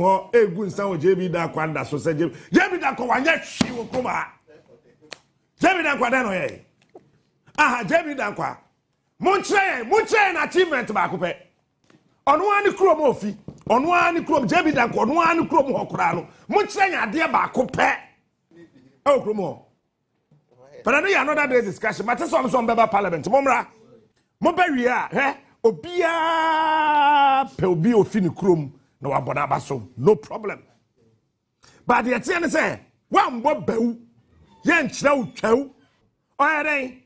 Oh, a good sound JB Danquah, so said JB Danquah, one yet she will come out. JB Danquah, then, aha, JB Danquah. Munche achievement back up. On one chrome ofi, on one chrome JB Danquah, on one chrome hokrano. Munche idea back up. Oh, Chrome. But I know another day's discussion. But that's some Beba Parliament. Momra, Moberia, Obia, Pelbi or Finicrum, no Abonabaso, no problem. But the Etienne say, one bob, Yen Chow Chow, or and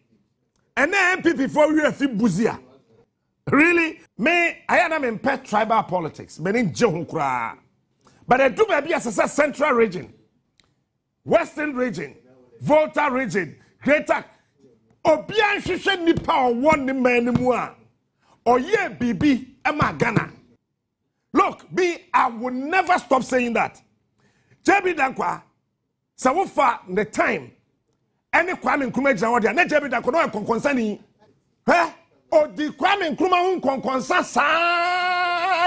then MPP for you a few buzia. Really? Me, I am in pet tribal politics, meaning Johukra. But I do maybe as a central region, Western region, Volta region, Greater Obian Shisha Nipa one the man or ye BB Emma Ghana. Look, I will never stop saying that. JB Danquah, so far the time, any Kwame Nkrumah Jawadia, not JB Danquah, no concerning, or the Kwame Nkrumah concern,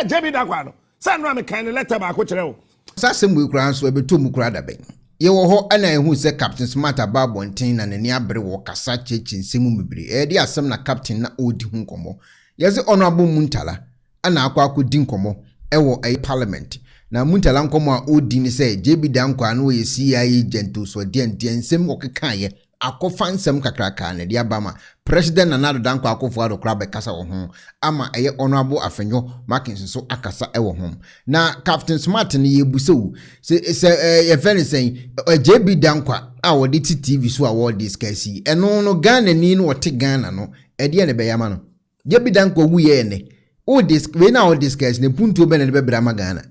JB Danquah. San Rami kind of letter back, which Sassam will grant so be two mukrada bang. Ye wo ho ana ehu se Captain Smart ababonten na ne abere wo kasa chechi nsemu mebiri e de asem na captain na odi hu nkomo ye se honorable Muntala ana akwa di nkomo e wo parliament na Muntala nkomo a odi ni se JB Danquah no ye CIA agent so de nsem wo keka ye akofa nsem kakraka na de abama president na nado Danquah Akufo Addo kra be kasa wo ho ama eye honorable Afenyo Markins so akasa e wo ho na Captain Smart ne ye busewu se ye fene sen JB Danquah a wo de TV so a wo discuss eno no Ghana ni no wote Ghana no e de ne be yama no JB Danquah wu ye ne o we na o discuss ne punto be ne be bra ma Ghana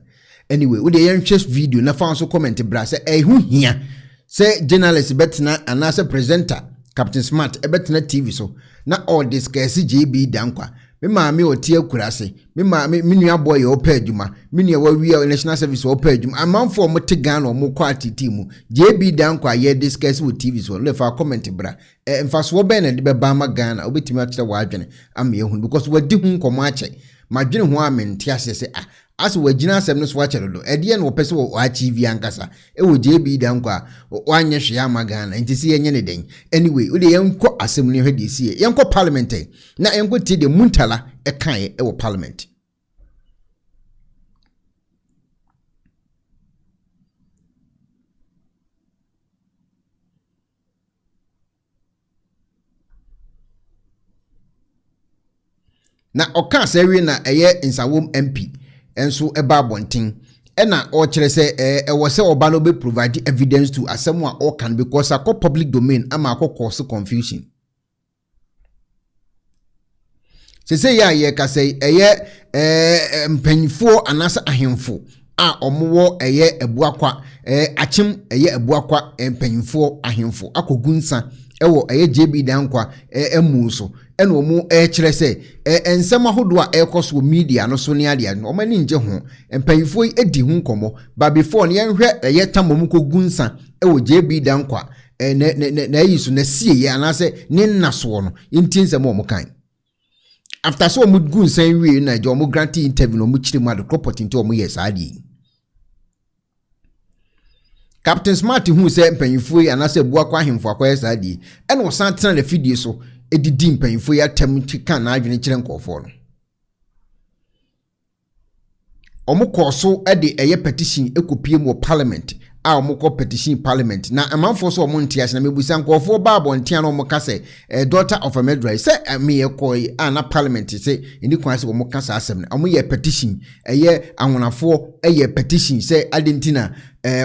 anyway we de yen chest video na fa so comment bra se hu hia se journalist betna anase presenter Captain Smart ebetna TV so na all discuss JB Danquah me maame otie akurase me maame me nua boy o paguma me nua wawie national service o paguma amanfo mo te Ghana o mo kwatiti mu JB Danquah ye discuss with TV so le fa comment bra mfaso be na de be ba ma Ghana obetimi a kire wa adwene am ye hu because wadi hu nkomo ache madwene ho amente ase se as we gina asem no so akere do ede no pese wo achieve ankasa e wo JB Danquah wanye hwe ama Ghana nti se yenye ne den anyway we de yenko asem no hwede sie yenko parliament na yenko ti de Muntala e kan e wo parliament na oka sewe na eye Nsawom MP enso eba bonten ena o kire se wo se oba no be provide evidence to asem a all can because akọ public domain ama akọ cause confusion se ya ye ka se eye mpanyifo anasa ahemfo a omowo eye Abuakwa Akyem eye Abuakwa mpanyifo ahemfo akogunsa ewo eye JB Danquah emu so eno mu kire se ensem ahodo a ekoso media no so ne ade no omani nje ho empanyifo edi hu nkomo ba before ne yenhwe eye tamom ko gunsa ewo JB Danquah na yisu na sie ye anase ne naso no intinsem o mo kan after so mo gunsa wi na je o mo grant interview no mo kire mu ade property nti o mo yes ade Captain Smart hu se empanyifo anase Abuakwa ahemfo akoyesa ade eno san tena na fidie so edidi mpanyifo ya tem tika na adwene kire nkofo no omukoso ede eye petition ekopie mu parliament a omukọ petition parliament na amanfo so omuntia na mebusa nkofo ba abontia na omukase daughter of a medrai se me ekoi na parliament se eni kwan se omukasa asem na omuye petition eye anwonafo eye petition se adentina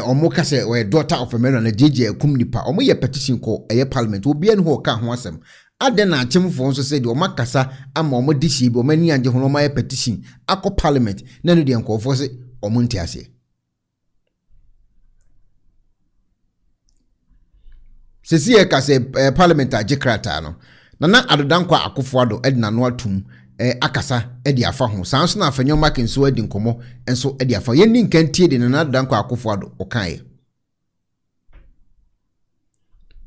omukase we daughter of a medrai na jeje akum nipa omuye petition ko eye parliament obi en ho ka ho asem adena achemfo nso se de omakasa ama omodishi bi omani anje ho omaye petition akọ parliament na no de nkofo se omuntia se sesi e ka se parliament agikrata no na Danquah Akufo Addo edna no atum akasa edi afa ho sanso na Afenyo Markins so edi nkomo enso edi afa yenni nkantie de na Danquah Akufo Addo okae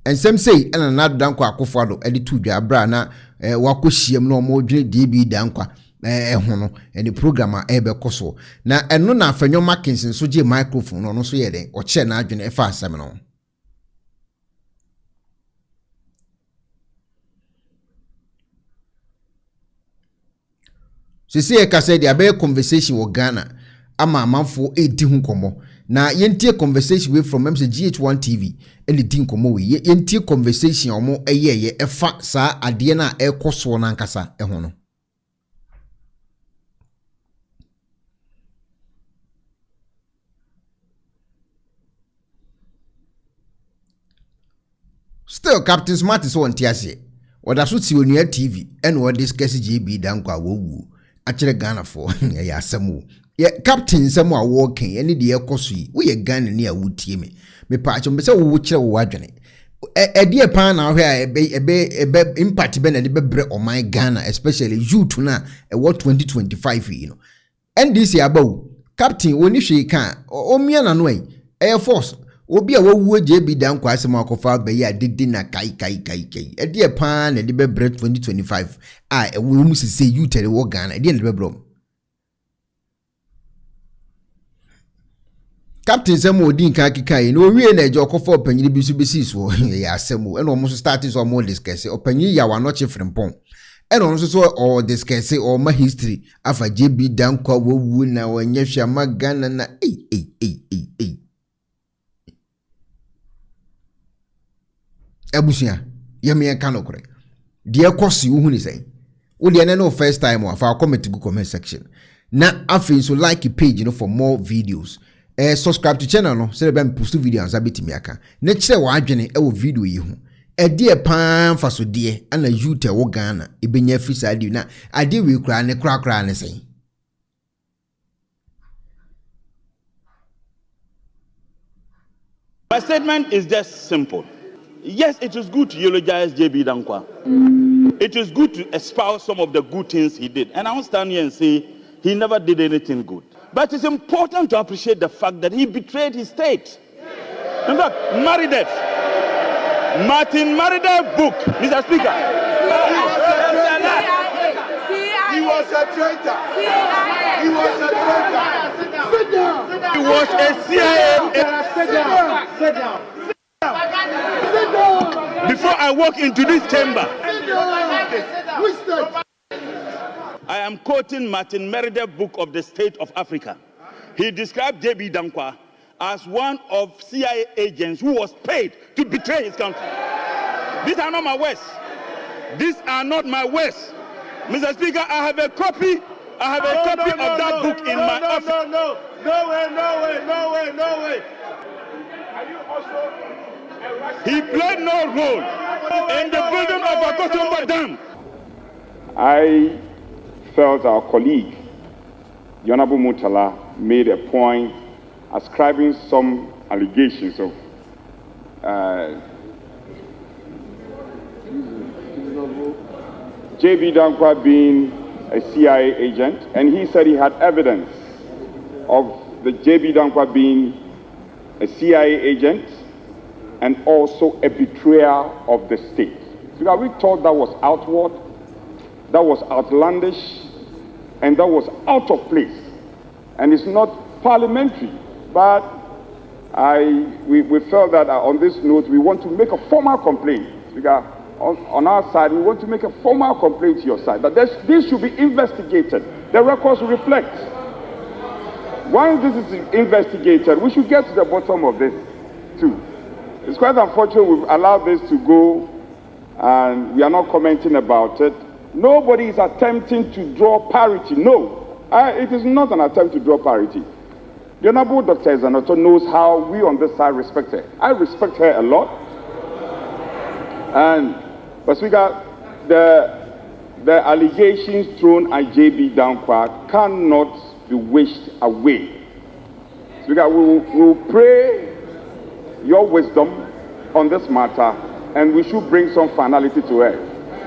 ensem sei na Danquah Akufo Addo edi tudwa bra na wakohiem no mo dwene JB Danquah hono and the programmer ebe koso na eno na afenyo Mackinson so je microphone no so ye den o che na adwene efa asem no sisi e ka say dia be conversation wo Ghana ama amanfo edi hu komo na yentie conversation we from MC GH1 TV ene di nkomo we yentie conversation omo eyeye efa sa ade na ekoso na nkasa ho no. Still, Captain Smart is on Tiasi. What I should see on your TV and what discuss JB Danquah woo. Actually, Ghana for ya samu. Yeah, Captain Samoa walking any dear Kosui. We a gun near wood team. Me patch on Mr. Witcher Wadjane. A dear pan out here, a be impact ben and the bre on my Ghana, especially you to now, a what 2025, you know. And this year, bow Captain, when you shake can, or me and way, Air Force. Obi a wo JB Danquah asem akofa be ya didi na kai e de pan e de bebre 2025 e wo mu sese you tell wo Ghana e de bebrom Captain Samuel Odin kan kikai no wie na eje okofa opanyini bi so besi so ya asem e no mo so start so mo discuss opanyini ya wa no che frimpon e no so o discuss o ma history afa JB Danquah wo wu na wanya hwa ma Ghana na Abusia, yemi kanokre. Dear Kosi, who is saying, would you know first time or for comment to go comment section? Na afi so like a page, you know, for more videos. Subscribe to channel no, so that post videos abiti miaka. Next wa adwene e wo video yi ho. E de pan fa so de ana you te wo Ghana e benya fi side na ade we kra ne say. My statement is just simple. Yes, it is good to eulogize JB Danquah. It is good to espouse some of the good things he did. And I won't stand here and say he never did anything good. But it's important to appreciate the fact that he betrayed his state. In fact, Martin Marida's book, Mr. Speaker. He was a traitor. He was a traitor. Sit down. He was a CIA. Sit down. Sit down. Before I walk into this chamber, I am quoting Martin Marida's book of the State of Africa. He described JB Danquah as one of CIA agents who was paid to betray his country. These are not my words. These are not my words. Mr. Speaker, I have a copy. I have a copy of that book in my office. No way. Are you also? He played no role in the building of Abuakwa Dam. I felt our colleague, the Honorable Mutala, made a point ascribing some allegations of JB Danquah being a CIA agent, and he said he had evidence of the JB Danquah being a CIA agent and also a betrayer of the state. So we thought that was outward, that was outlandish, and that was out of place. And it's not parliamentary, but we felt that on this note, we want to make a formal complaint. Because on our side, we want to make a formal complaint to your side, that this should be investigated. The records reflect. Once this is investigated, we should get to the bottom of this too. It's quite unfortunate we've allowed this to go and we are not commenting about it. Nobody is attempting to draw parity. No, it is not an attempt to draw parity. The Honorable Dr. Ezanoto knows how we on this side respect her. I respect her a lot. But Speaker, the allegations thrown at JB Danquah cannot be wished away. Speaker, we will pray your wisdom on this matter, and we should bring some finality to it.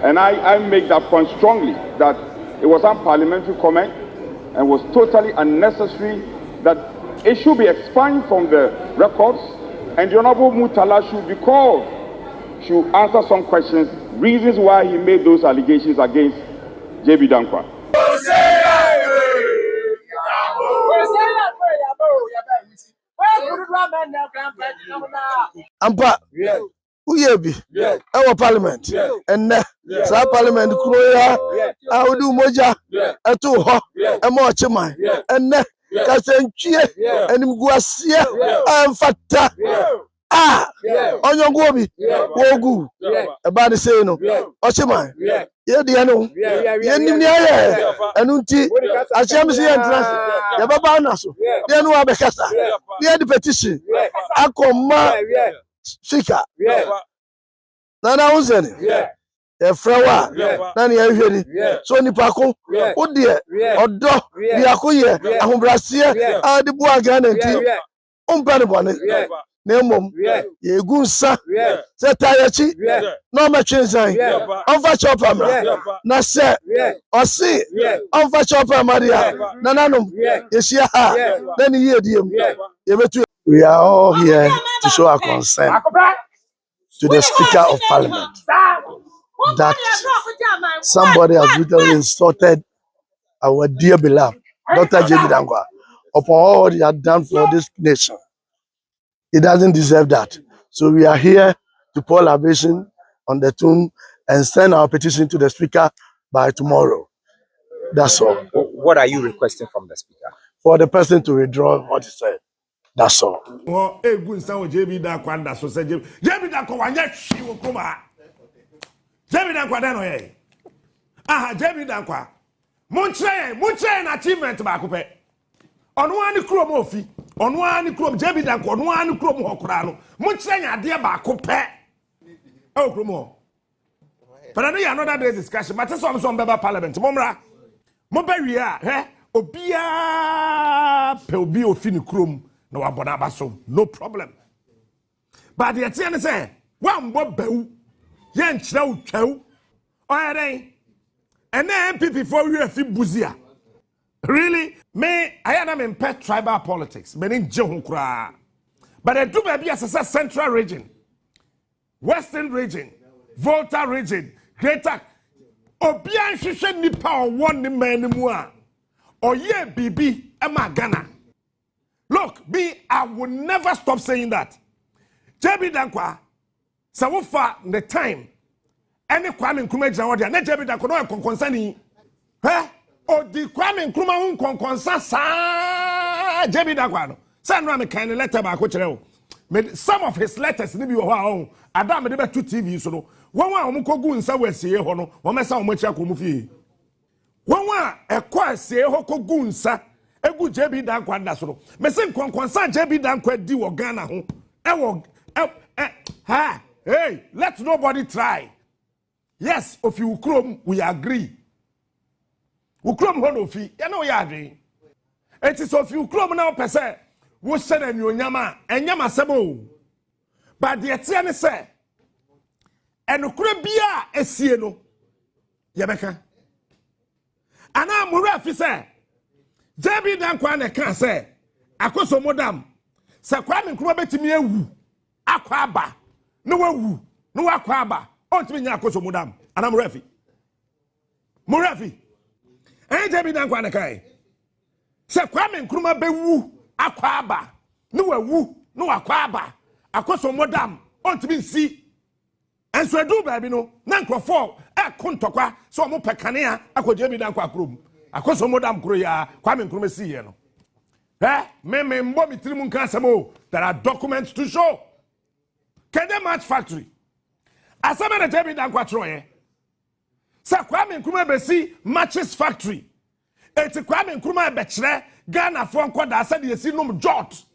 And I make that point strongly, that it was unparliamentary comment and was totally unnecessary, that it should be expunged from the records, and the Honorable Mutala should be called, should answer some questions, reasons why he made those allegations against JB Danquah. Ampa. Uyebi. Our parliament. And sa parliament Kroya. Audu moja. Atu ho. Emo chima. And kasenchie. And mguasia. Amfata. Onyongobi. Wogu. Ebani say no. Ochima. Ye dia no. Ye nim ni aye. Enu nti Akyem si entrance. Ye baba na so. Ye no abekasa. Ye the petition. Akoma speaker. Nana unzeni. Ye frewa. Nani ye hwe ni. So nipa ko wo de odo dia ko ye ahombrasie ade bu aga na nti umpa ne bone. Nemom ye gunsa se tayachi no ma twenzan onfa chopa ma na se osi onfa chopa maria nananom ye shia ha na ni ye diem ye betu. We are all here to show our concern to the Speaker of Parliament that somebody has brutally insulted our dear beloved Dr. J.B. Danquah upon all he had done for this nation. He doesn't deserve that. So we are here to pour libation on the tomb and send our petition to the Speaker by tomorrow. That's all. What are you requesting from the Speaker? For the person to withdraw what he said. That's all. Well, a good sound JB Danquah, so said JB Danquah, she will come out. JB Danquah, JB Danquah. Munche an achievement back. On one chrome ofi, on one chrome JB Danquah, on one chrome hokrano. Munche an idea back. Oh, Chrome. But I know another day's discussion, but some Beba Parliament. Momra, Moberia, Obia, Pelbi ofini chrome. No abonabaso, no problem. But the Etienne say, one bob bew, yen chow chow, or and then MPP for you a few buzia. Really? Me, I am in pet tribal politics, meaning Jehunkra. But I do maybe as a central region, western region, Volta region, Greater Obian Shisha Nipa one the man or ye BB Emma Ghana. Look, me, I will never stop saying that. JB Danquah, so far the time, any Kwame Nkrumah Jawadi, and JB Danquah no concerning, or the Kwame Nkrumah concern JB Danquah. Send me kind of letter back which some of his letters maybe wow, Adam me two TV so one ko gu nsa wasie ho no, wo mesa wo machi akomu fie. One e kwa sie ho ko gu nsa egu JB Danquah da so no. Me se nkonkonsa JB Danquah di wo Ghana ho. Hey, let nobody try. Yes, if you Ukrom, we agree. Ukrom ho no fi, you know we agree. It is of you Ukrom now per se. Wo said en nyama, enyama sebo. But the etiane say, enukure bia esie no. Yebeka. Ana mura fi say, JB Danquah na kan say, akoso modam. Se Kwame Nkrumah betimi ewu, akwa aba. No wawu, no wakwa aba. Ontimi nya akoso modam. Ana mura fi. Mura fi. JB Danquah na kai. Se Kwame Nkrumah bewu, akwa aba. No wawu, no wakwa aba. Akoso modam. Ontimi nsi. Enso edu baby no, na nkrofo kontokwa so omo pekanea akwa JB Danquah krom. Akoso modam kro ya Kwame Nkrumah si ye no. Me mbo mi trimu nkan samo. There are documents to show. Kede Match Factory. Asama na JB Danquah troye. Sa Kwame Nkrumah besi Matches Factory. Eti Kwame Nkrumah be kire Ghana fo nkoda asa de esi nom jot.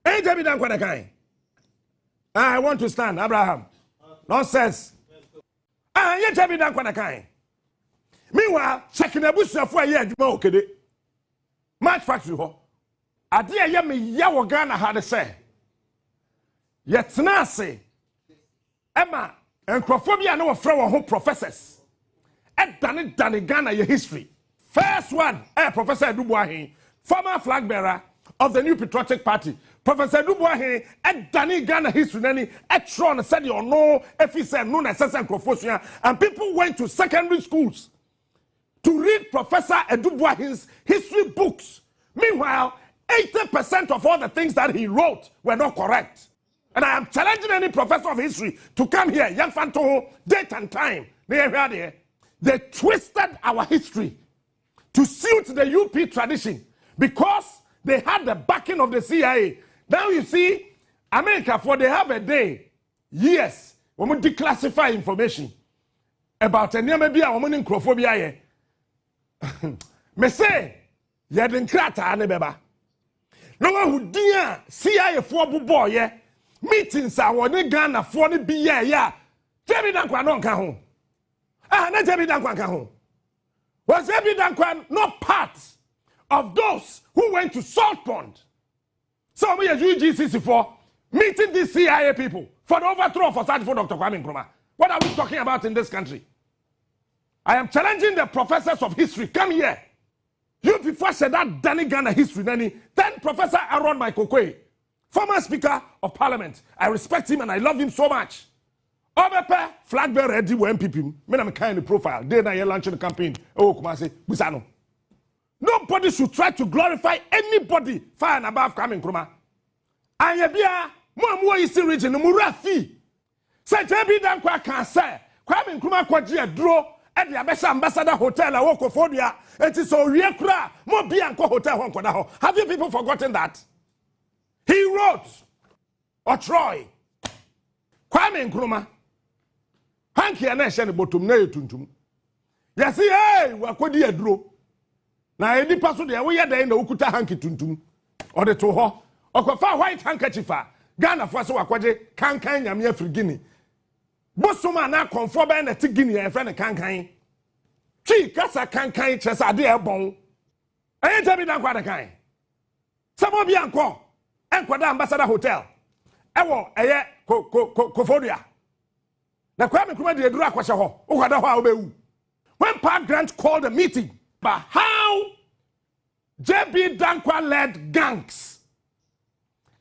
JB Danquah da kan. I want to stand, Abraham. Nonsense. Ye JB Danquah da kan. Meanwhile, checking abusuafo aye adwuma okede. Match Factory ho. Ade aye me ya wo Ghana ha de say. Yetna ase. Emma, enkrofo bia na wo fra wo ho professors. Dane Ghana your history. First one, Professor Adubuahin, former flag bearer of the New Patriotic Party. Professor Adubuahin, Dane Ghana history nani, Tron said you know, if he said no necessary enkrofo, and people went to secondary schools to read Professor Adubuahin's history books. Meanwhile, 80% of all the things that he wrote were not correct. And I am challenging any professor of history to come here, young Fanto, date and time. They twisted our history to suit the UP tradition because they had the backing of the CIA. Now you see, America, for they have a day, yes, we will declassify information about a maybe a woman in Crophobia. Me say, you didn't crack anebeba. No one who dear CIA for boy, meetings are one Ghana for the BA, yeah. Jerry Danquah don't come home. Not Jerry Danquah come home. Was Jerry Danquah not part of those who went to Salt Pond? So we are UGCC for meeting these CIA people for the overthrow of Osage for Dr. Kwame Nkrumah. What are we talking about in this country? I am challenging the professors of history. Come here. You before said that Danny Ghana history, then Professor Aaron Michael Quay, former Speaker of Parliament. I respect him and I love him so much. Obepe flag bearer ready with MPP. Me na me kind of profile. They na you launching the campaign. Oh, come on, say Busano. Nobody should try to glorify anybody far and above Kwame Nkrumah. Ayebia mo Eastern region no murafi. Say JB Danquah can say Kwame Nkrumah kwaji aduro e de abesa ambassador hotel a Akufo Addo. It is so real kra mo bi anko hotel hon koda ho. Have you people forgotten that? He wrote or Troy Kwame Nkrumah hanki na ehye ne bottom na etuntum. Yes hey wakodi aduro. Na edi paso de we ye den na okuta hanki tuntum. Or the to ho okofa white handkerchief Ghana for so akwaje kankan nyame afrigini. Bosoma na konfo be na tigini e friend kankan. Chi kasa kankan chesa de ebon. Eye Jabi Danquah de kan. Samo bi anko enkoda ambassador hotel. Ewo eye Kofodia. Na Kwame Nkrumah de duru akwahye ho. Ukwada ho a obewu. When Park Grant called a meeting about how JB Danquah led gangs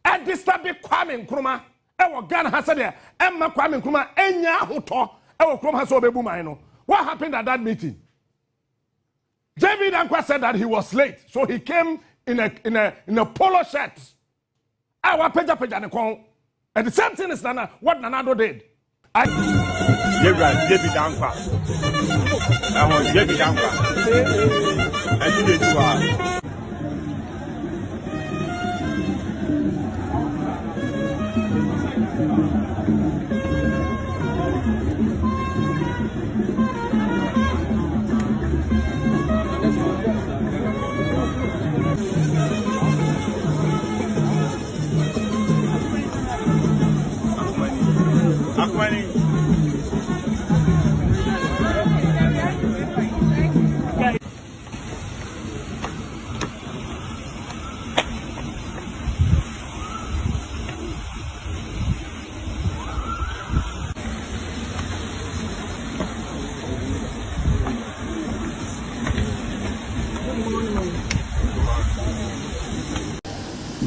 and disturb Kwame Nkrumah, ewo Ghana has said Emma Kwame Nkrumah enya hoto ewo Nkrumah has obebu man no. What happened at that meeting? JB Danquah said that he was late, so he came in a polo shirt. Our peja ne kon. And the same thing is what Nanado did. JB Danquah. JB Danquah. And you do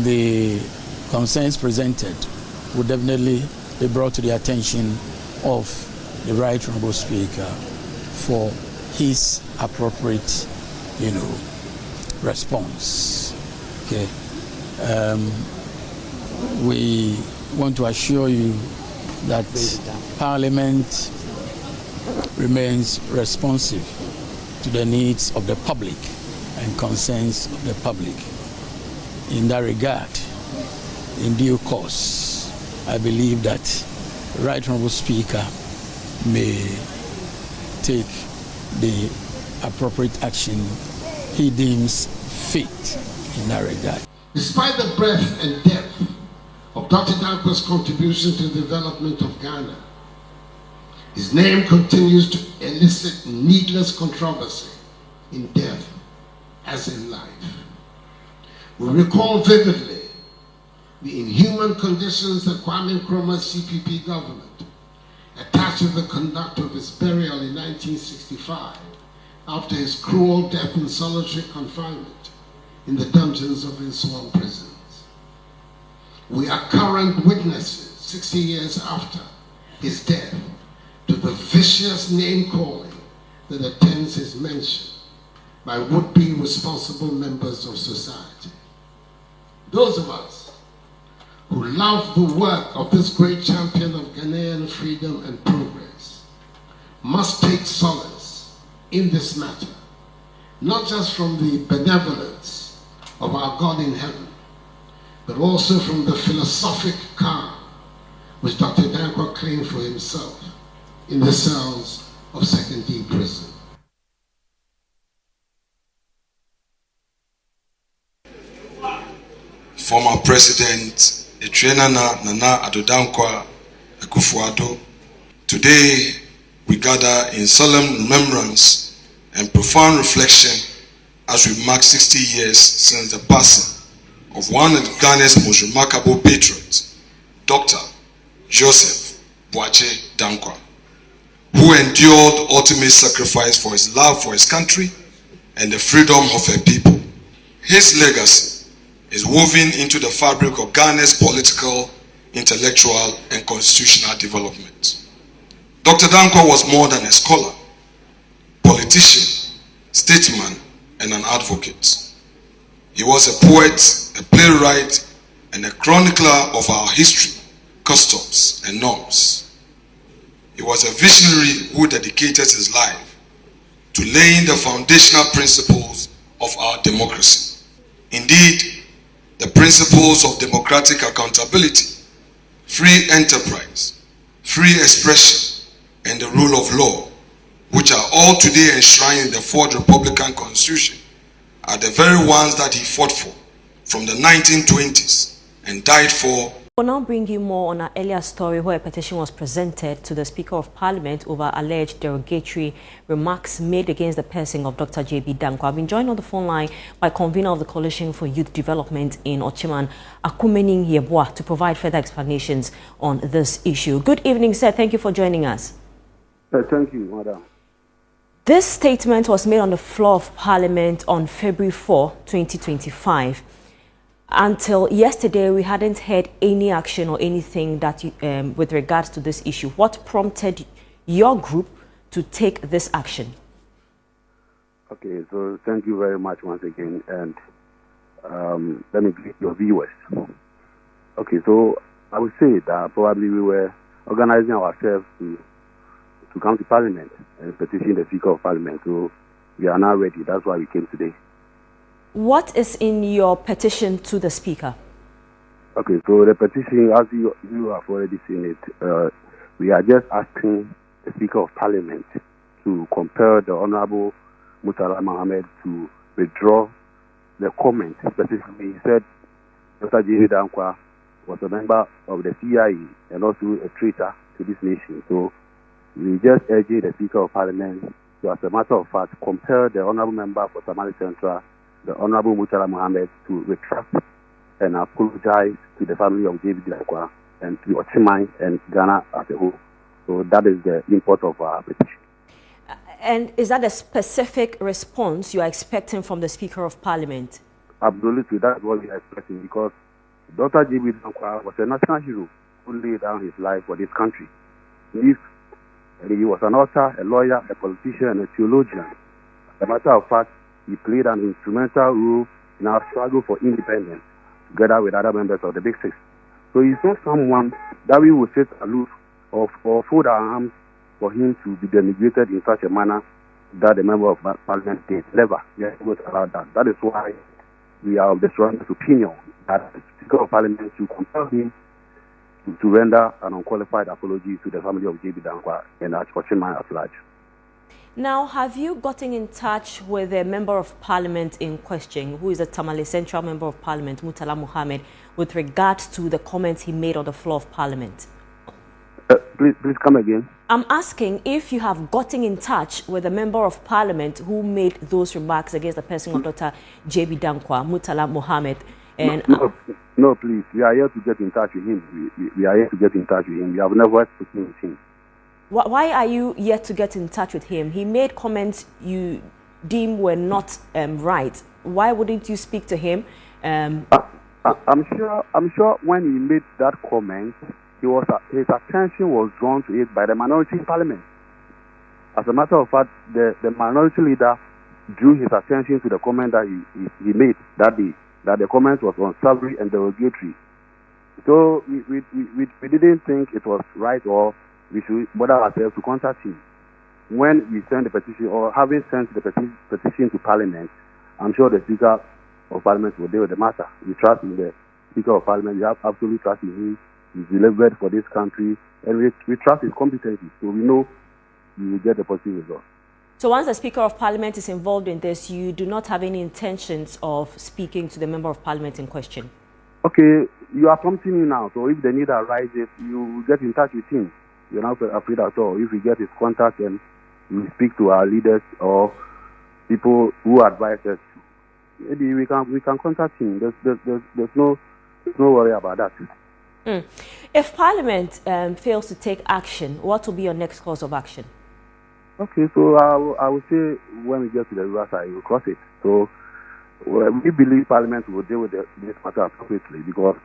the concerns presented would definitely be brought to the attention of the Right Honourable Speaker for his appropriate, response. Okay. We want to assure you that Parliament remains responsive to the needs of the public and concerns of the public. In that regard, in due course, I believe that the Right Honourable Speaker may take the appropriate action he deems fit in that regard. Despite the breadth and depth of Dr. Danquah's contribution to the development of Ghana, his name continues to elicit needless controversy in death as in life. We recall vividly the inhuman conditions that Kwame Nkrumah's CPP government attached to the conduct of his burial in 1965 after his cruel death in solitary confinement in the dungeons of Nsawam prisons. We are current witnesses, 60 years after his death, to the vicious name-calling that attends his mention by would-be responsible members of society. Those of us who love the work of this great champion of Ghanaian freedom and progress must take solace in this matter, not just from the benevolence of our God in heaven, but also from the philosophic calm which Dr. Danquah claimed for himself in the cells of 2nd D prison. Former President Nana Addo Danquah, Akufo Addo. Today, we gather in solemn remembrance and profound reflection as we mark 60 years since the passing of one of Ghana's most remarkable patriots, Dr. Joseph Boakye Danquah, who endured ultimate sacrifice for his love for his country and the freedom of her people. His legacy is woven into the fabric of Ghana's political, intellectual, and constitutional development. Dr. Danquah was more than a scholar, politician, statesman, and an advocate. He was a poet, a playwright, and a chronicler of our history, customs, and norms. He was a visionary who dedicated his life to laying the foundational principles of our democracy. Indeed, the principles of democratic accountability, free enterprise, free expression, and the rule of law, which are all today enshrined in the Fourth Republican Constitution, are the very ones that he fought for from the 1920s and died for. We'll now bring you more on our earlier story where a petition was presented to the Speaker of Parliament over alleged derogatory remarks made against the person of Dr. J.B. Danquah. I've been joined on the phone line by convener of the Coalition for Youth Development in Okyeman, Kyei-Duah, to provide further explanations on this issue. Good evening, sir. Thank you for joining us. Thank you, madam. This statement was made on the floor of Parliament on February 4, 2025. Until yesterday, we hadn't heard any action or anything that with regards to this issue. What prompted your group to take this action? Okay, so thank you very much once again, and let me greet your viewers. Okay, so I would say that probably we were organizing ourselves to come to Parliament and petition the Speaker of Parliament. So we are now ready. That's why we came today. What is in your petition to the Speaker? Okay, so the petition, as you have already seen it, we are just asking the Speaker of Parliament to compel the Honorable Murtala Mohammed to withdraw the comment. Specifically, he said Dr. J.B. Danquah was a member of the CIA and also a traitor to this nation. So we just urge the Speaker of Parliament to, as a matter of fact, compel the Honorable Member for Tamale Central, the Honorable Murtala Mohammed, to retract and apologize to the family of J.B. Danquah and to Okyeman and Ghana as a whole. So that is the import of our petition. And is that a specific response you are expecting from the Speaker of Parliament? Absolutely, that's what we are expecting, because Dr. J.B. Danquah was a national hero who laid down his life for this country. He was an author, a lawyer, a politician, and a theologian. As a matter of fact, he played an instrumental role in our struggle for independence, together with other members of the Big Six. So he's not someone that we will sit aloof or fold our arms for him to be denigrated in such a manner that the member of Parliament did. Never. We are going to allow that. That is why we are of the strongest opinion that the Speaker of Parliament should compel him to render an unqualified apology to the family of J.B. Danquah and Okyeman at large. Now, have you gotten in touch with the Member of Parliament in question, who is a Tamale Central Member of Parliament, Murtala Mohammed, with regards to the comments he made on the floor of Parliament? Please come again. I'm asking if you have gotten in touch with the Member of Parliament who made those remarks against the person of Dr. J.B. Danquah, Murtala Mohammed. And no, please. We are here to get in touch with him. We are here to get in touch with him. We have never spoken with him. Why are you yet to get in touch with him? He made comments you deem were not right. Why wouldn't you speak to him? I'm sure when he made that comment, his attention was drawn to it by the minority in Parliament. As a matter of fact, the minority leader drew his attention to the comment that he made that day. that the comment was unsavory and derogatory. So we didn't think it was right or we should bother ourselves to contact him. When we sent the petition, or having sent the petition to Parliament, I'm sure the Speaker of Parliament will deal with the matter. We trust in the Speaker of Parliament. We have absolute trust in him. He's delivered for this country, and we trust his competency. So we know we will get the positive result. So once the Speaker of Parliament is involved in this, you do not have any intentions of speaking to the Member of Parliament in question? Okay, you are prompting me now. So if the need arises, you get in touch with him. You're not afraid at all. If we get his contact and we speak to our leaders or people who advise us, maybe we can contact him. There's no worry about that. If Parliament fails to take action, what will be your next course of action? Okay, so I will say when we get to the riverside, we will cross it. So we believe Parliament will deal with this matter appropriately, because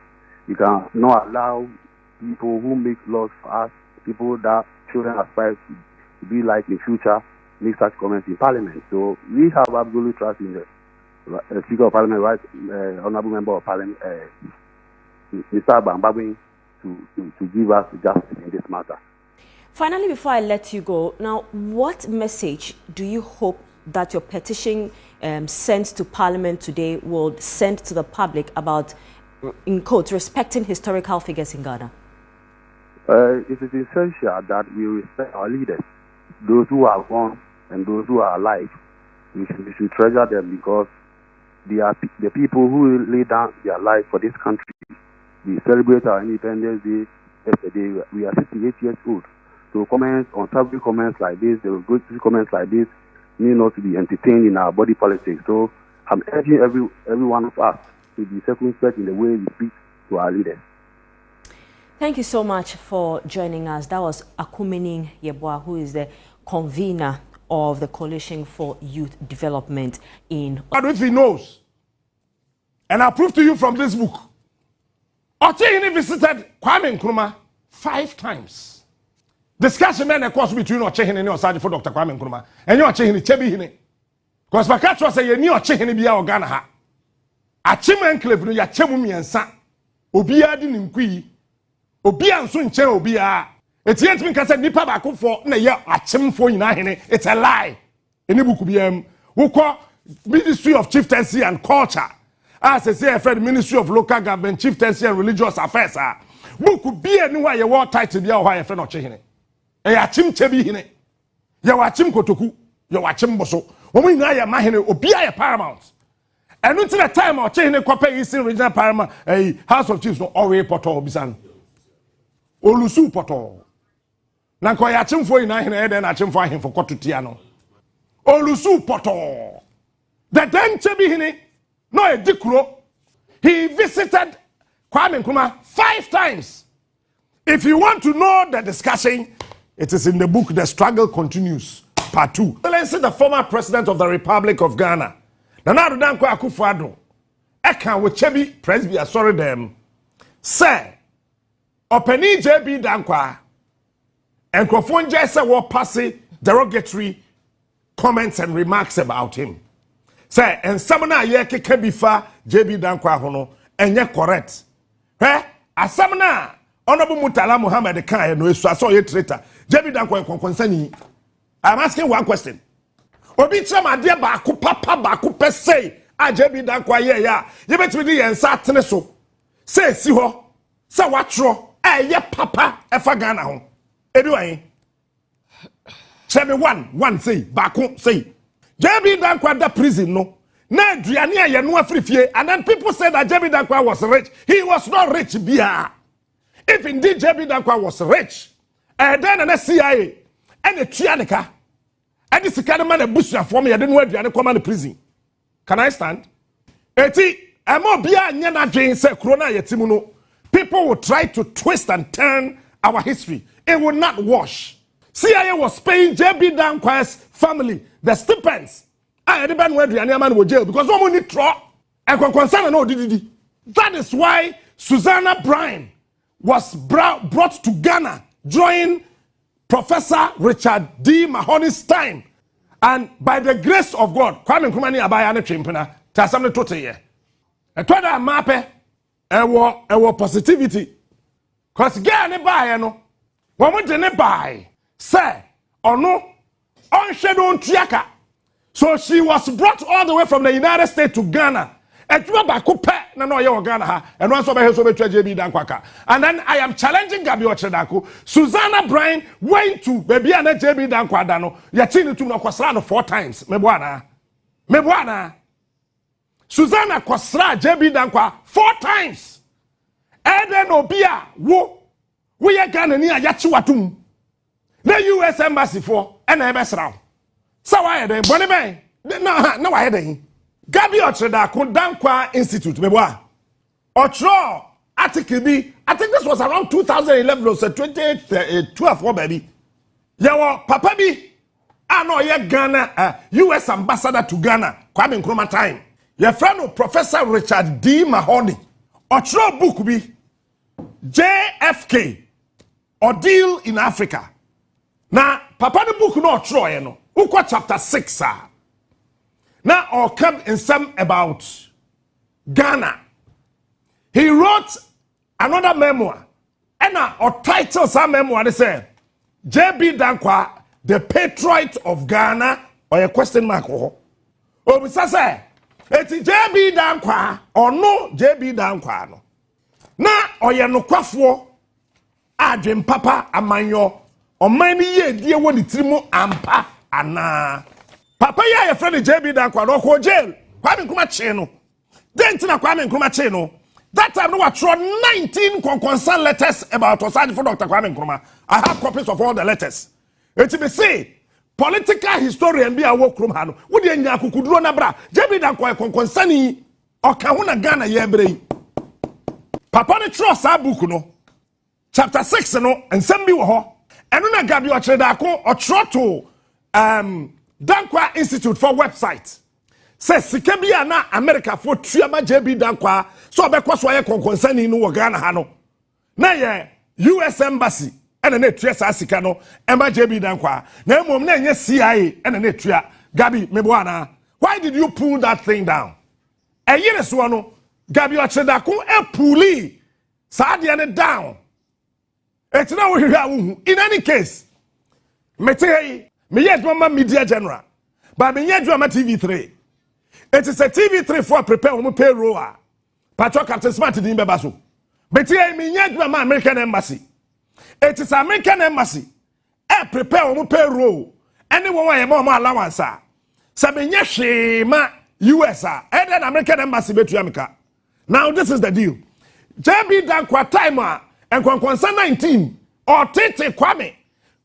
we can not allow people who make laws for us, people that children aspire to be like in future, make such comments in Parliament. So we have absolute trust in the Speaker of Parliament, right, Honourable Member of Parliament, Mr. Bambabwin, to give us justice in this matter. Finally, before I let you go, now, what message do you hope that your petition sent to Parliament today will send to the public about, in quotes, respecting historical figures in Ghana? It is essential that we respect our leaders, those who are gone and those who are alive. We should treasure them, because they are the people who lay down their life for this country. We celebrate our Independence Day yesterday. We are 68 years old. So comments, unsavory comments like this, there will go to comments like this, need not to be entertained in our body politics. So I'm urging every one of us to be circumspect in the way we speak to our leaders. Thank you so much for joining us. That was Akyem Kyei-Duah, who is the convener of the Coalition for Youth Development in... But if he knows, and I'll prove to you from this book, Okyem visited Kwame Nkrumah 5 times. Discussion men of course between Okyem and Osaji for Dr. Kwame Nkrumah. And you Okyem Chebi Hine. Because Bakatwa say you knew Okyem bia Ghana ha. Akyem enclave no ya chemu miensa. Obia di nimkui. Obia nso nche obia. Etient me ka say nipa ba akofo na ye Akyemfo nyina hene. It's a lie. Eni buku biam. Wo call Ministry of Chieftaincy and Culture. As I say, the Ministry of Local Government, Chieftaincy and Religious Affairs. Buku bia ni wa ye war title bia ho ya friend Okyem. Akyem Chebi Hine. Ya Akyem Kotoku. Ya Akyem Boso. Omo nyina ya mahene obia ya paramount. And until the time Okyem Kope Eastern Regional Paramount, House of Chiefs no always poto bisan. Olusu poto. Na ko ya Akyemfo nyina hene eden Akyemfo ahemfo kototia no. Olusu poto. The then Chebi Hine no a dikuro. He visited Kwame Nkrumah 5 times. If you want to know the discussion, it is in the book The Struggle Continues, Part 2. The former president of the Republic of Ghana, Danquah Akufo Addo, Eka Wechebi Presby sorry them, say, Openi JB Danquah, and Krofon Jesse were passing derogatory comments and remarks about him. Say, and samana yeke kebifa JB Danquah hono, and ye correct. Asamana, Honorable Mutala Muhammad Kai no so saw ye traitor. JB Danquah concern. I'm asking one question. Obi chama dia ba ku papa ba ku pese a JB Danquah ye ya. Ye betimi di yen sa tene so. Say si ho. Say watro ye papa efa Ghana ho. Ebi wan. Chebe one say ba ku say. JB Danquah da prison no. Na aduane a ye no afrifie, and then people said that JB Danquah was rich. He was not rich bia. If indeed JB Danquah was rich, and then the CIA and the Trianica and this kind of man a bushra for me, I didn't want to come out of prison. Can I stand? Eti, emo bia nyana dwen se corona yetimuno. People will try to twist and turn our history. It will not wash. CIA was paying JB Danquah's family the stipends. I had been where the man was jail because no money draw and concern no did. That is why Susanna Bryan was brought to Ghana, joined Professor Richard D. Mahoney Stein, and by the grace of God, Kwame Nkrumah ni abaya ne twempena ta asam ne tote ye. Etwada mape ewo positivity. Cause girl ne buy no. Womo de ne buy. Say ono on triaka. So she was brought all the way from the United States to Ghana. And then I am challenging Gabi Ochedako. Susanna Bryan went to baby and JB Danquah dano. Yatini to no Kwasrano 4 times. Mebuana. Susanna Kwasra JB Danquah 4 times. And then Obia we are Ghana near Yachuatum. The US Embassy for NMS round. So why then? Bonnie no why then? Gabi Ochedako Danquah Institute, meboa. Otro article B, I think this was around 2011 or 2012, baby. Yawo Papa B, I know ye Ghana, US ambassador to Ghana, Kwame Nkrumah time. Your friend of Professor Richard D. Mahoney. Otro book B, JFK, Ordeal in Africa. Now, Papa the book no Otro, you know, Ukwa chapter 6, now, or come in some about Ghana. He wrote another memoir. And our title some memoir, they say, JB Danquah, the patriot of Ghana, or a question mark. Oh, we say, it's JB Danquah, or no JB Danquah. No. Now, or ya no kwafo, Adrim Papa, Amanyo, or many ye dear one, the Trimo Ampa, Anna. Papa ya your friend JB Danquah no ko jail. Kwame Nkrumah cheno. Then tina Kwame Nkrumah cheno. That time no wa throw 19 concern letters about Osadi for Dr. Kwame Nkrumah. I have copies of all the letters. It be say political historian be a work room hano. Wo de nya akukuduro na bra. JB Danquah concern ni okahuna Ghana ye bre. Papa ne throw sa book no. Chapter 6 no ensem bi wo ho. Eno na Gabi Ochedako or throw to Danquah Institute for website. Says Sikebia na America for Triama JB Danquah. So because why concerning no Ghana hano. Na ye US Embassy and an etria Sikano, Emma JB Danquah. Na mom na CIA and an etria. Gabi Mebuana. Why did you pull that thing down? A year swano, Gabi Ochedako e puli. Sadiane down. It's now in any case. Mete me yet mama media general. But me yet drama TV3. It is a TV3 for prepare on payroll. Patrick Captain Smart in Bebaso. But here me yet drama American Embassy. It is American Embassy. Prepare on payroll. Anyone want more allowance. Sabenya shema US. And then American Embassy betu America. Now this is the deal. JB Danquah timer and concern 19 or Tete Kwame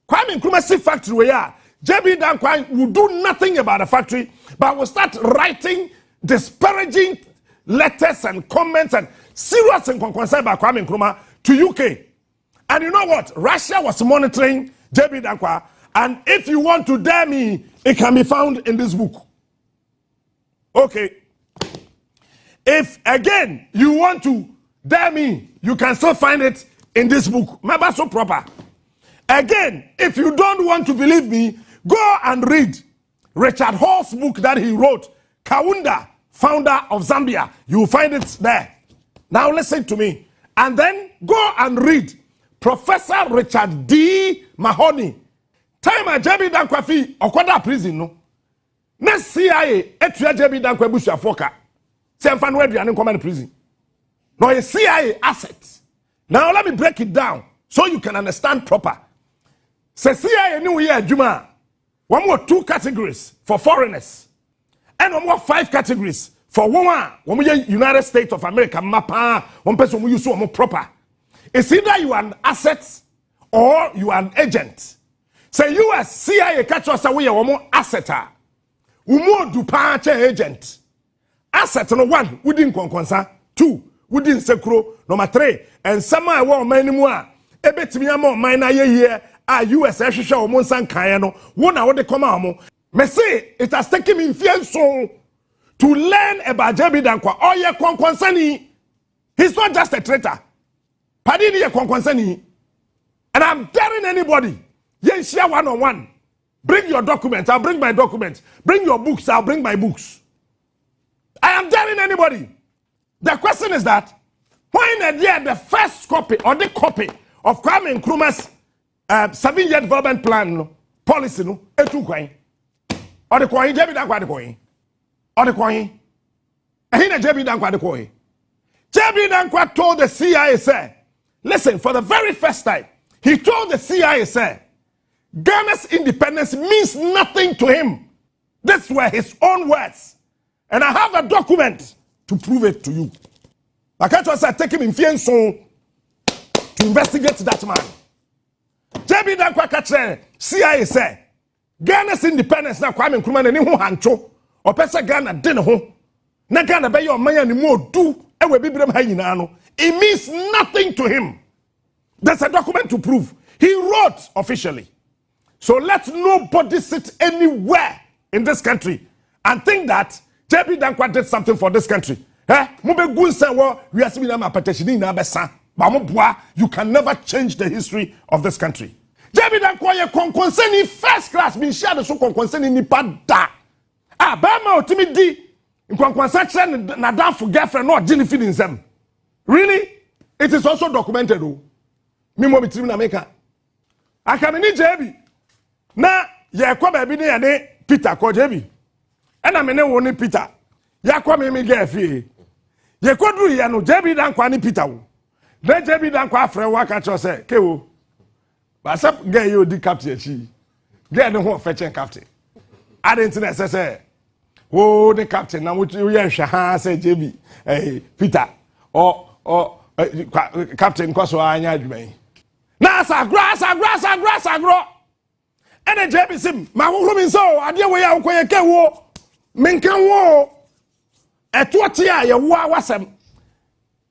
Nkrumah factory where JB Danquah will do nothing about the factory, but will start writing disparaging letters and comments and serious and concern about Kwame Nkrumah to UK. And you know what? Russia was monitoring JB Danquah, and if you want to dare me, it can be found in this book. Okay. If again you want to dare me, you can still find it in this book. Remember, so proper. Again, if you don't want to believe me, go and read Richard Hall's book that he wrote, Kaunda, founder of Zambia. You will find it there. Now listen to me. And then go and read Professor Richard D. Mahoney. Time at JB Danquah fi Okwada prison no. Next CIA etua JB Danquah busha foka. Say fan where you come in prison. No a CIA asset. Now let me break it down so you can understand proper. Say CIA new year Juma. One more 2 categories for foreigners. And one more 5 categories for one United States of America. Mapa, one person who use one proper. It's either you are an asset or you are an agent. Say US CIA catch us away one more asset. Umo du panche agent. Asset no 1 within concern. 2 within secro. Number 3 and some I want many more. Ebetimi amo minor year. US Eshisha or Monsan Kayano, one hour they come out. Me say it has taken me so to learn about JB Danquah. Oh, yeah, concern. He's not just a traitor. Padini ya concern. And I'm daring anybody. Yeah, share 1-on-1. Bring your documents, I'll bring my documents. Bring your books, I'll bring my books. I am daring anybody. The question is that when the first copy or the copy of Kwame Nkrumah's 7-year development plan policy no etu kwan or the coin J.B. Danquah the coin or the coin and J.B. Danquah the coin. J.B. Danquah told the CIA, say, listen, for the very first time, he told the CIA, say, Ghana's independence means nothing to him. These were his own words. And I have a document to prove it to you. I can't just take him in Fienson to investigate that man. J.B. Danquah catch CIA say Ghana's independence na Kwame Nkrumah ni ho hancho o pese Ghana de ne ho na Ghana be your man ni mo du e we bibrem ha nyina no. It means nothing to him. There's a document to prove. He wrote officially. So let nobody sit anywhere in this country and think that J.B. Danquah did something for this country. You can never change the history of this country. J.B. Danquah concerning first class been shared so concerning nipa da. Bama otimi di concerning na dan for girlfriend not Jenny feeding them. Really? It is also documented. Me mo bitimi na meka. Akyem ni J.B. Na ye kwa baby ne Peter ko J.B. And me ne wo ni Peter. Ya kwa me girlfriend. Ye kodru ye no J.B. Danquah ni Peter wo. Na J.B. Danquah frɛ waka cho say kewo. Ba sap gay you di captain chi. Gay no ho fetching captain. Adentina say wo the captain na wo ye hwe ha say J.B. Peter or captain kwaso anya adwuma. Na sagro. Ene J.B. sim ma wo mi so ade wo ya wo ye kewo. Menkan wo etuoti a ye wo awasem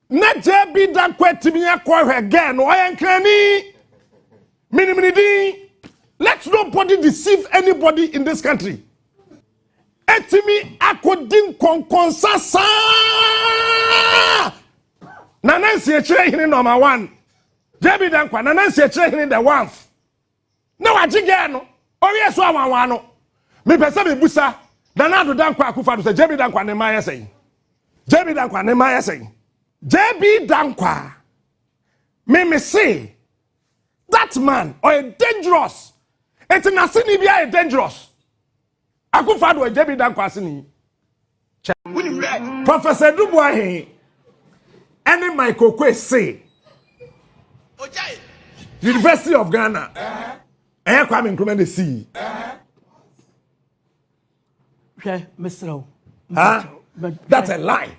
na J.B. Danquah timi akwa again o yankrani minimidi. Let nobody deceive anybody in this country. Etimi akodin konkonsasa na nansi echire hini number 1 J.B. Danquah na nansi echire hini the 1th na wajige no owie so awanwa no me pese me busa Danado Danquah Akufo Addo say J.B. Danquah ne ma yesay. J.B. Danquah ne ma yesay. J.B. Danquah me say that man or dangerous. It's nasini bia dangerous. Akufo Addo J.B. Danquah sini. Professor Dubois any Michael Kwe say University of Ghana Kwame Nkrumah the see. Mr. That's a lie.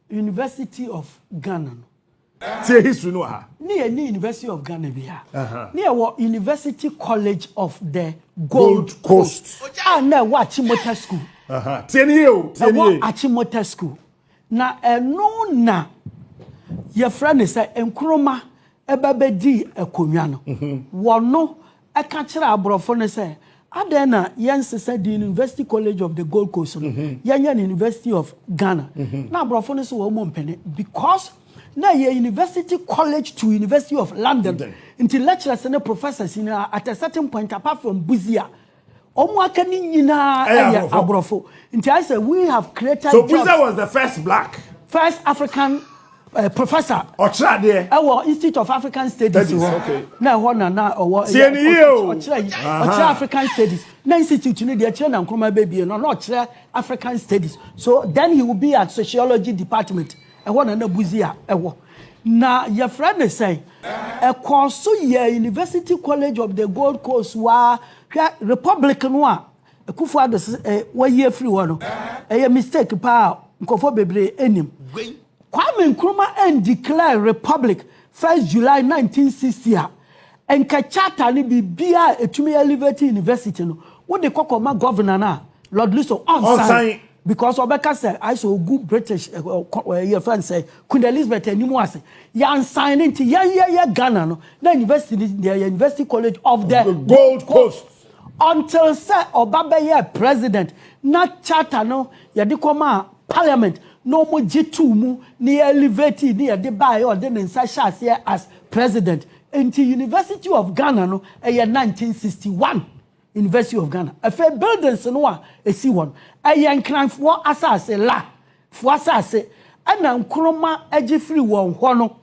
University of Ghana. See history no ha. Near University of Ghana be here. Near what University College of the Gold Coast. Now what Achimota School. Tieni Achimota School. Na no na your friend is say Nkrumah ebabedi akonwa no. Wono eka kire abrofo ne say Adena Yense said the University College of the Gold Coast, Yanyan University of Ghana. Now, Brofonis were mompene because now ye University College to University of London. Until lecturers and professors in at a certain point apart from Buzia. Abrofo. Until I said we have created. So Buzia was the first African professor Ochade our Institute of African Studies okay na ho na or African Studies na institute ni dey chere na Nkrumah baby no chere African Studies, so then he will be at sociology department na Buzia na your friend say a course University College of the Gold Coast wa Republican wa Akufo Addo wa year free one no mistake pa nkofo bebre enim Kwame Nkrumah and declare republic 1st July 1960 and charter ni bibia etumi elevate university no what they call my governor na Lord Luso on sign because Obeka said I saw good British your friend say Queen Elizabeth enimu ase ya sign into ya Ghana no na university the University College of the Gold Coast until say Obaba president na charter no ya di koma parliament no mo G2 mu ni elevate ni ya de buy or den inside here as president into University of Ghana no 1961 University of Ghana a fair buildings no a see one a yankran for asase la for asase ana Nkrumah agye free won ho no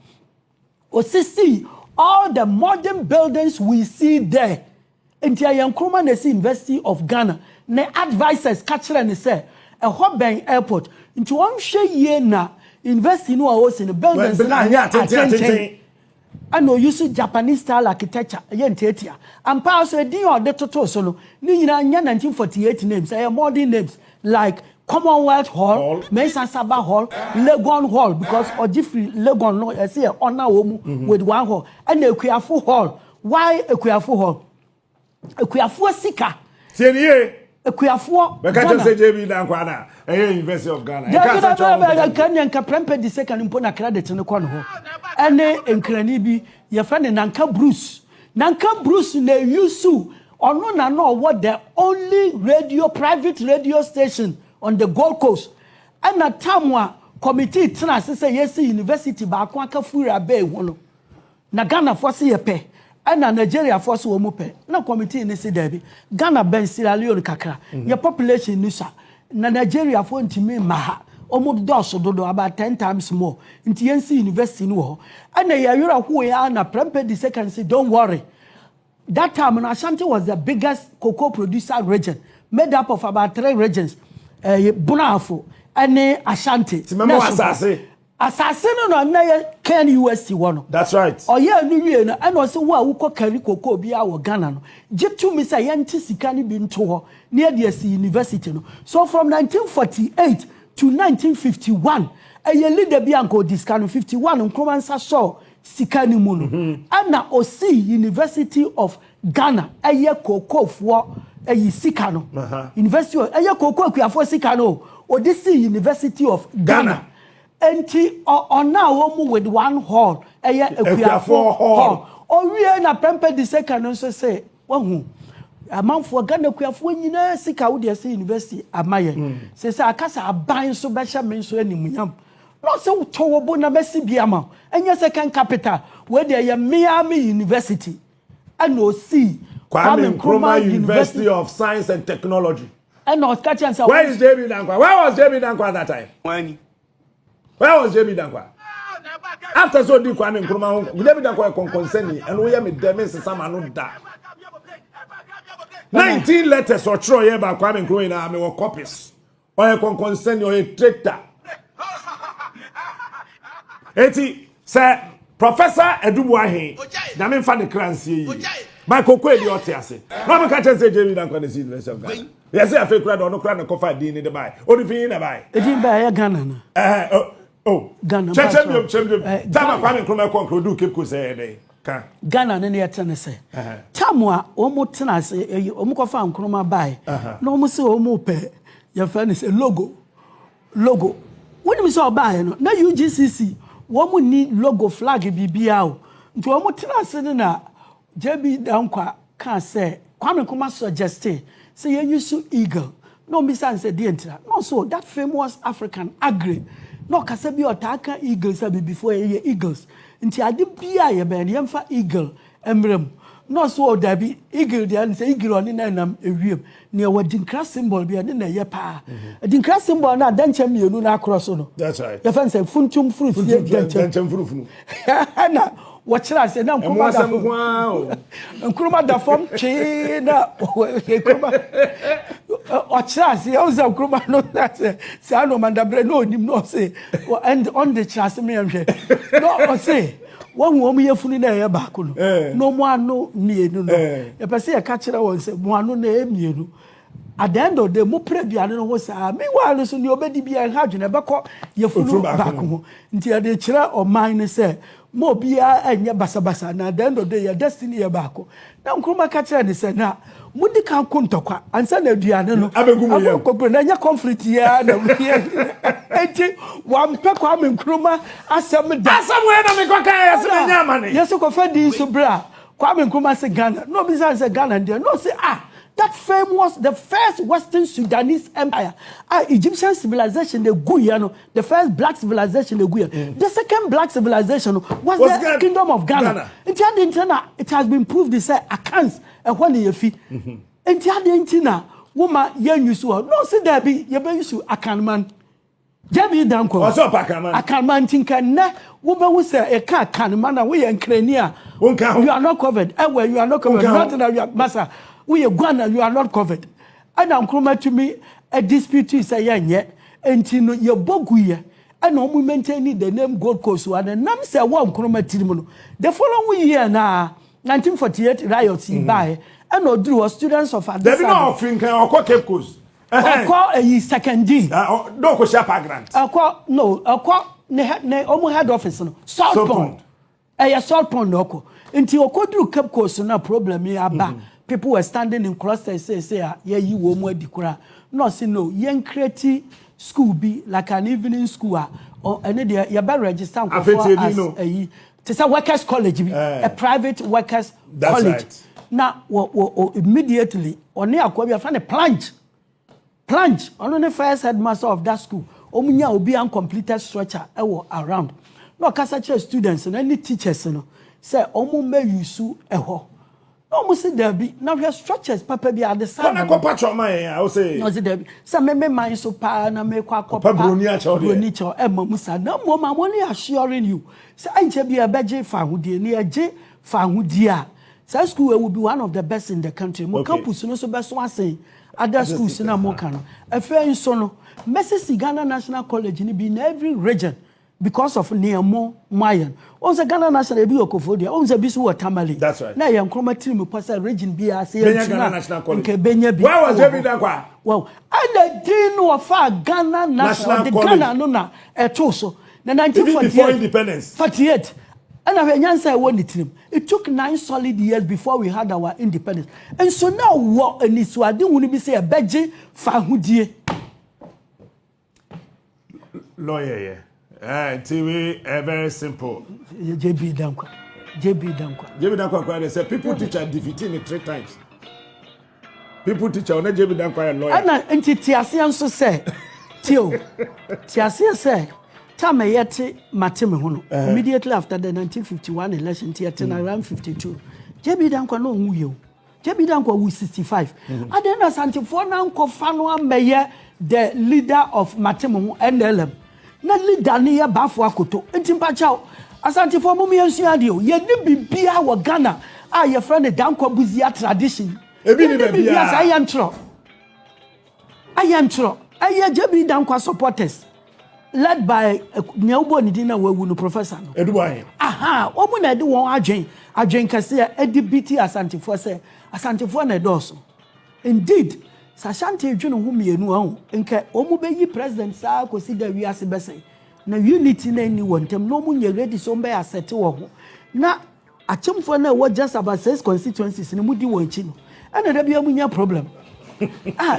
osisi all the modern buildings we see there enti ayen Nkrumah na see University of Ghana na advisors catcher ne say ho ben airport nti won hwe ye na university no was in the buildings na attention and no use Japanese style architecture yentetia and pass a din or the toto so no ni nyina nya 1948 names modern names like Commonwealth Hall, Mesa Saba Hall, Legon Hall, because Ojifri Legon no I say honor with one hall and Ekuyafu Hall. Why Ekuyafu Hall? Ekuyafu Sika. Ekuyafu. Because say JB Danquah University of Ghana. Kenyan Kaprempe the second impona credit in the corner. And Enkranibi, your friend Nanka Bruce. Nanka Bruce ne yusu or no what the only private radio station on the Gold Coast. And at Tamwa committee tana say yes university ba kwa kafura be wono. Na Ghana force ye pe. And Nigeria force wo mu pe. Na committee ni se debi. Ghana ben Sierra Leone kakra. Your population nusa. Na Nigeria for ntimi maha. Omo doso dodo about 10 times more. Nti yensi university no ho. And na yura who ya na Prempeh the second say don't worry. That time Ashanti was the biggest cocoa producer region, made up of about 3 regions. Bunafo and Ashanti. Assassin no na Ken UST one. That's right. Oh yeah, no and also who ko carry cocoa be our Ghana no. Jitu mi say yanti sikani bin to near the university no. So from 1948 to 1951, leader bi anko discount 51 Nkrumah saw sikani mu ana osi University of Ghana cocoa for sika no University of cocoa Ekuyafu sika no odisi University of Ghana enti ona wo mu with one hall Ekuyafu hall owie na Prempeh the second no say wahu amanfo Ghana Ekuyafu nyina sika wo de say university amaye say akasa aban so be hye men so animunyam no say to bo na besi biama enya second capital where there Miami University and no see Kwame Nkrumah University of Science and Technology. And no catch and where is JB Danquah? Where was JB Danquah at that time? When? Where was JB Danquah? After so did Kwame Nkrumah, JB Danquah concerning and we have me demis some another 19 letters or throw here by Kwame Nkrumah in our copies. Or a concern or a traitor. 80 sir Professor Abuakwa na me fa de kransie yi my kokwe di otiase no me ka say JB Danquah the University of Ghana yes I feel no kra na kofa din ni de bai odifin na bai edin bai ya Ghana na Ghana chembe tama Kwame Nkrumah conclude Cape Coast dey ka Ghana ne ya tene say tamwa o mo tena say o mo kofa Nkrumah bai no mo se o mo pe ya fa ne say logo when we saw bai no na UGCC woman need logo flag bibia o nti woman tena se na JB Danquah can say Kwame Nkrumah suggested say you use eagle no me say the entire no so that famous African agri no kase bi otaka eagles before eagles nti ade bia ye ben yemfa eagle emrem no so da bi eagle dey say eagle oni na nam ewiem ne wa dinkra symbol bi ne na ye pa dinkra symbol na danche mienu na cross no that's right ye fancy funtum fruit ye danche fruit na watchra say na Nkrumah da form chi na Nkrumah watchra say o za Nkrumah no that say no mandabre no nim no say and on the chance me no o say one woman ye funi na ye baako no no mo ano mienu no ye pese ye ka kire won say mo ano na e mienu at the end of the mo prebiane no ho say me wa no so ni obedi bia ha dwene beko ye funu baako ho nti ye de kire o man ne say mo bia anya basabasa na at the end of the day your destiny ye baako na Nkrumah ka kire ne say na mudi kan kontokwa ansa na aduane no abegu na nya conflict ya na enti wampe Kwame Nkrumah asem we na me kwa kan yesi na nya mane yes ko fa di so bra Kwame Nkrumah say Ghana no be say Ghana there no say that famous the first Western Sudanese empire Egyptian civilization the Guyano the first black civilization the Guyano the second black civilization was the Kingdom of Ghana. It has been proved they say Akyem and when you fi enti ade enti na woman yen use no say there be ye be use Akyem man Jabi Danquah. Also Pakaman. Akaman Tinka, woman who say a car can man, we and Crania. You are not covered. Ever, you are not covered. Not that you are massa. We are Guana, you are not covered. And I'm coming to me a dispute is a young yet, and you know your boguya. And no we maintain the name Gold Coast one, and Nam say one chromatimono. The following year now, 1948 riots in Bay, and no drew students of Addo. There be no offering or Cape Coast. I call a second D. No, go share grant. I call no, I call ne almost head office. Salt pond. A salt pond. Until you could do Cape Coast, no problem. People were standing in clusters, say, yeah, you were more decora. No, say no, young creative school be like an evening school or any day, you better register as a workers' college, a private workers' college. Right. Now, immediately, on near Akwa, you find a plunge. On the first headmaster of that school, Omunya will be uncompleted structure around. No, Kasacha students and any teachers, say, Omu may use a ho. No, see there be now your structures, Papa be at the side. I will say, no, there be some men so pa na make Papa Brunicha, Emma Musa. No more, I'm only assuring you. Say, I be a badge Fahudi near J. Fahudia. Say, school will be one of the best in the country. More campus, no so best one say. Other schools in Amokano. A fair in Sono, Messi Ghana National College in every region because of Neamo Mayan. Also, Ghana National Akufo Addo, also Bisu Tamale. That's right. Now, I'm chromatin pass a region BRC. Ghana National College. Where was David Danquah? Well, I didn't know of Ghana National the Ghana Nona at Toso. The 1948 before independence. 48. And I won it. It took 9 solid years before we had our independence. And so now what and it's what do be say a badge Fahudie. Lawyer, TV very simple. JB Danquah. They say people teach are defeating it 3 times. People teach are not JB Danquah lawyer. And Tiasian so say, Tiasian say. Immediately after the 1951 election, around 52. JB Danquah no who JB Danquah was 65. And then Asante now Kofano Mayor, the leader of Matemu NLM. Na leader near Bafo Akoto. Intimpachao. Asante for Mumi Siadio. Ye be Bia wa Ghana. Your friend the Danquah Buzia tradition. I am true. I am JB Danquah supporters. Led by Nyaubo Nidina Wewunu Professor. Aha, Omuna do one Ajane Kasia, EDBT Asante say, Asante for Nedoso. Indeed, Sashanti Juno whom you know, and Omubeyi President Sa consider we as a bessay. Na unity in anyone, tem no moon you ready so by a set to na Akyem for now what just about 6 constituencies in Mudi Wanchino. And there be a munya problem.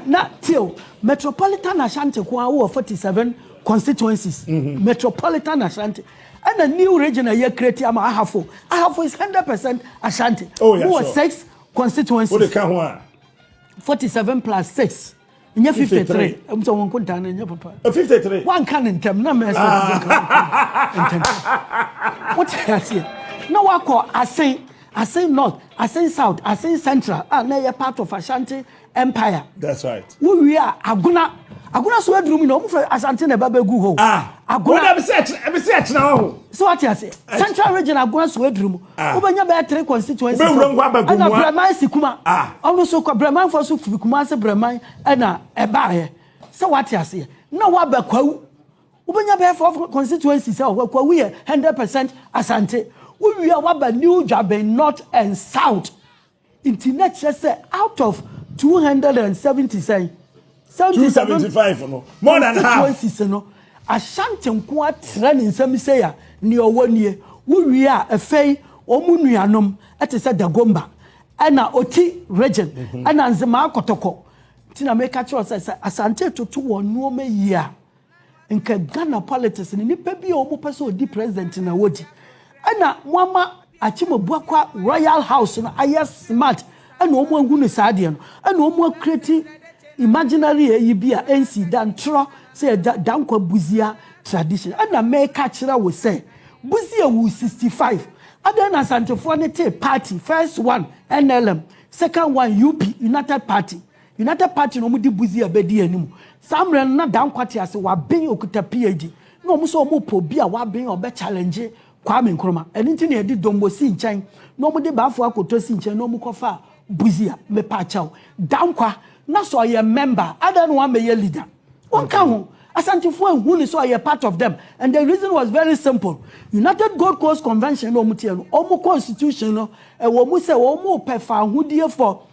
Not till Metropolitan Ashanti Kwa 47 constituencies, Metropolitan Ashanti, and a new region a year created Ahafo. Ahafo is 100% Ashanti. Oh, yeah, sure. 6 constituencies. What the one? 47 plus 6. In your 53. I'm so one content in your papa. 53. One can in term. No mess. What I say? No, I call I say north, I say south, I say central. Now you're part of Ashanti Empire. That's right. We are Aguna so edrum no mfa Asante na baba gu ho. Aguna be search now. So what you say? Central region Aguna so edrum. Obanya be 3 constituencies. Be wuro ngwa bagu. Na Breman Sikuma. Also ko Breman for so Kuma se Breman na e ba he. So what you say? No wa ba kwawu. Obanya be 4 constituencies say kwawu we 100% Asante. We are wa ba New Jabe North and South. Internet say out of 270 275 no more than half no Ashanti nko atra ne nsam say ya ne ownie wo wi a efei omunuanom etese dagomba ana oti region ana nzema akotoko tina make sure say Asante toto wonu ome yi a nka Ghana politics ni nipa bi o mo pese odi president na wodi ana mwama Akyem Abuakwa Royal House na aye smart ana omo angu ne saade no ana omo create imaginary yibia NC dan tro say Danquah Buzia tradition and na make kachira we say Buzia wu 65 adan Asante for ne party first one NLM second one UP United Party United Party no mu di buzi abedi anim samre na Danquah te ase wa ben okuta PhD no mu so mu po bi a wa ben obe challenge Kwame Nkrumah eni nti na edi dombo si nchen no mu de baafo akoto si nchen no mu kofa buzi a me pa chaw Danquah na so ye member other no one be leader one ka ho Asantifo who ni so ye part of them and the reason was very simple. United Gold Coast Convention no mu tie no omu constitution no e wo mu se wo mu pefa hudie for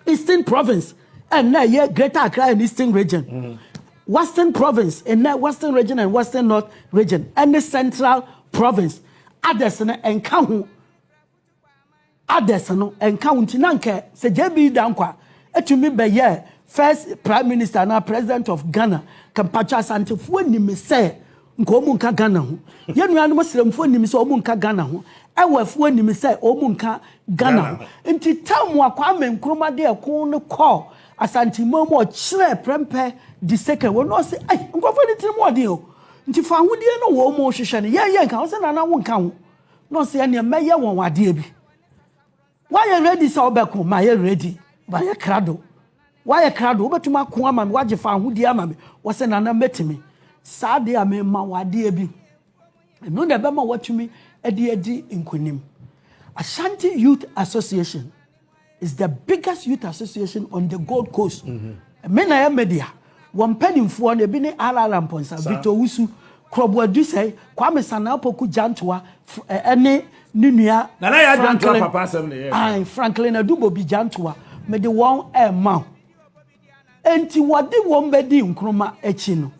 Eastern Province and now yeah Greater Accra and Eastern Region. Western Province and now Western Region and Western North Region and the Central Province. Others and count others no and count nanke se JB Danquah etumi be ye first Prime Minister now President of Ghana Kampacha Asantifo ni me say nko mu nka Ghana ho ye nuanu mosremfo ni me say omu nka Ghana ho ewafo ni me say omu nka Ghana nti tamu Kwame Nkrumah de ekon no call Asantimo mo chire prempe di second we no say ai nkofo ni tiri mo de o nti fa hodie no wo mo hwehwe ne ye nka wo say na wo nka ho no say ne meye won wade bi why you ready say obeko ma ye ready ba ye krado why a crowd obetuma ko ama me waje fa hodie ama me wo say na metimi saa de ame ma wade bi no na be ma watumi edi nkonim. Ashanti Youth Association is the biggest youth association on the Gold Coast. Mena media one pennyfo na bi ne Alalam Ponsa Victor Wusu Krobwadu say Kwame Sanapoku Jantoa ene nunua na ya Jantoa papa asem ne ai Franklin Adubo bi Jantoa me de won ma enti wode won bedi Nkrumah echi no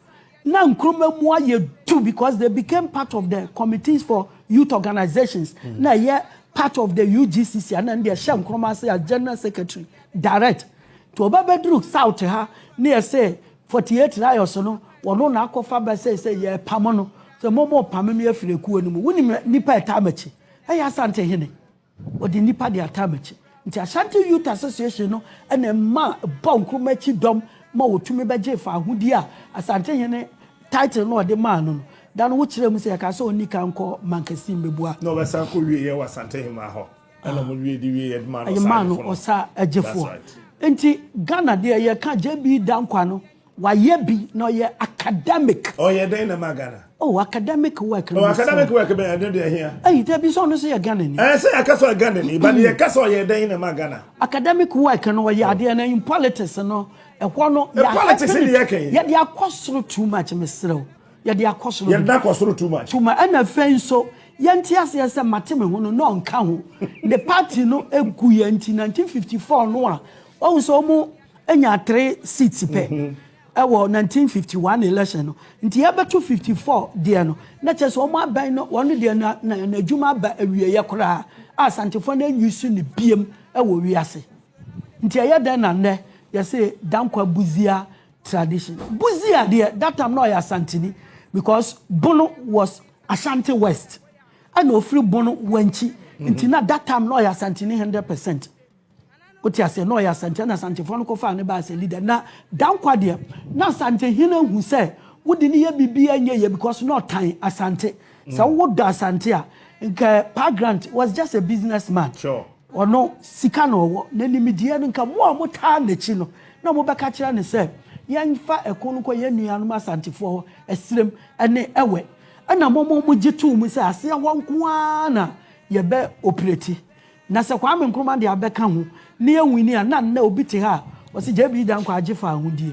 na Nkrumah mu aye do because they became part of the committees for youth organizations na ye part of the UGCC and they share Nkrumah say as general secretary direct to Obabedru South ha na say 48 riots no wono na akofa ba say ye pamono so momo pamemi afirekuo no mu woni nipa etamachi hey Asante hene odi nipa de atamachi nti Ashanti Youth Association no ene ma ba Nkrumah chi dom ma wotumi beje fa ahudi a Asante hene title no de ma no dan wo kire mu se ka so oni kan ko mankasi mbebua no be san ko wie ye wa Asante hema ho ena mo wie di wie ye ma no sa man osa agefo nti Ghana de ye ka JB Danquah no wa ye bi no ye academic ye den na magana academic work academic work be ade de here there be so no say Ghana ni say akaso Ghana ni but ye kaso ye den na magana academic work no ye ade na in politics no ehwo no politics ni ye kan ye de akosoro too much mesrew ye de akosoro ye de akosoro too much ana fenso ye ntiase se mateme ho no nka ho the party no egu ye nti 1954 no a o so mu enya 3 seats pe ewo 1951 election no nti ye beto 54 de no na chese o mu aban no wonu de na adwuma ba awie ye kora Asantefo na nyusu ne biem ewo wiase nti ye den na ne you say Danquah Buzia tradition. Buzia there, that time no Asantini because Bono was Ashanti West. And no free Bono Wenchi. Until that time no Asantini 100%. What you say no Asantini and Asante Fonko fan as a leader. Now Danquah there, now Asante Hina who say, would the be because no time Asante. So what does Asante? Pa Grant was just a businessman. Sure. Or no sikano neni media nka mo amota na chi no na mo beka kira ne se yanfa ekonu ko yenua no Asantefo esrem ene ewe ana mo gitu mu se ase wonko na ye be operate na se Kwame Nkrumah de abeka ho na ewini na obi te ha o se JB Danquah ajefa ahodie